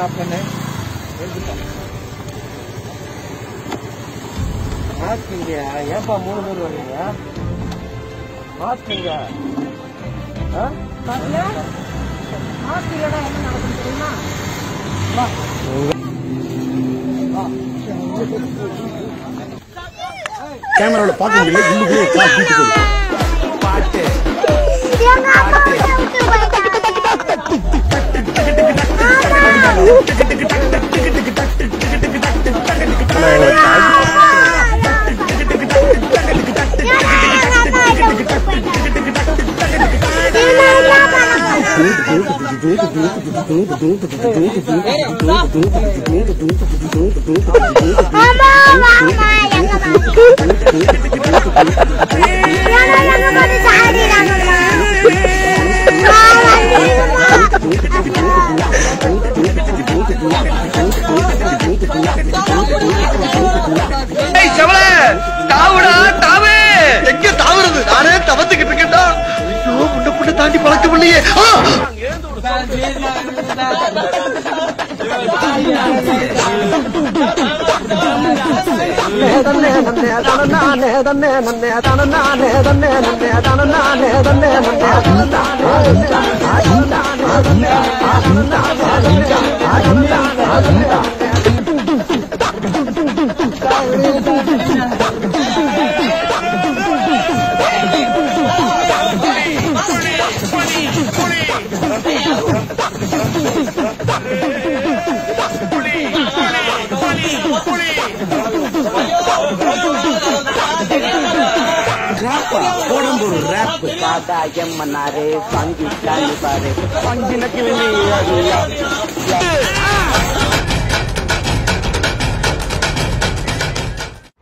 आप करना है मास्क இல்லையா ஏன்பா 3 பேர் வரீங்க மாஸ்க் இல்லையா பாத்தியா மாஸ்க் இல்லடா என்ன நடக்குது தெரியுமா வா கேமரால பாக்க முடியல உள்ளுக்குள்ள காட்டிட்டு போகுது பாட்டு எங்க அப்பா விட்டு போயிட்டாங்க தாண்டி பழக்கம் இல்லையே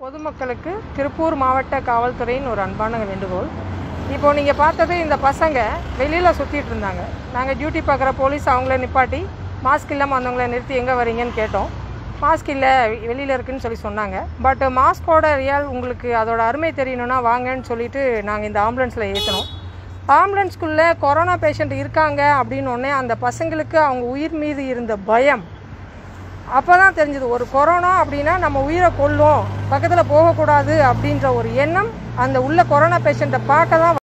பொதுமக்களுக்கு திருப்பூர் மாவட்ட காவல்துறையின் ஒரு அன்பான வேண்டுகோள். இப்போ நீங்கள் பார்த்தது இந்த பசங்க வெளியில் சுற்றிட்டு இருந்தாங்க. நாங்கள் டியூட்டி பார்க்குற போலீஸ் அவங்கள நிப்பாட்டி மாஸ்க் இல்லாமல் வந்தவங்கள நிறுத்தி எங்கே வரீங்கன்னு கேட்டோம். மாஸ்க் இல்லை வெளியில் இருக்குதுன்னு சொல்லி சொன்னாங்க. பட் மாஸ்கோட ரியல் உங்களுக்கு அதோட அருமை தெரியணுன்னா வாங்கன்னு சொல்லிட்டு நாங்கள் இந்த ஆம்புலன்ஸில் ஏற்றினோம். ஆம்புலன்ஸ்குள்ளே கொரோனா பேஷண்ட் இருக்காங்க அப்படின்னோடனே அந்த பசங்களுக்கு அவங்க உயிர் மீது இருந்த பயம் அப்போ தான் தெரிஞ்சது. ஒரு கொரோனா அப்படின்னா நம்ம உயிரை கொல்லும், பக்கத்தில் போகக்கூடாது அப்படின்ற ஒரு எண்ணம் அந்த உள்ள கொரோனா பேஷண்ட்டை பார்க்க தான்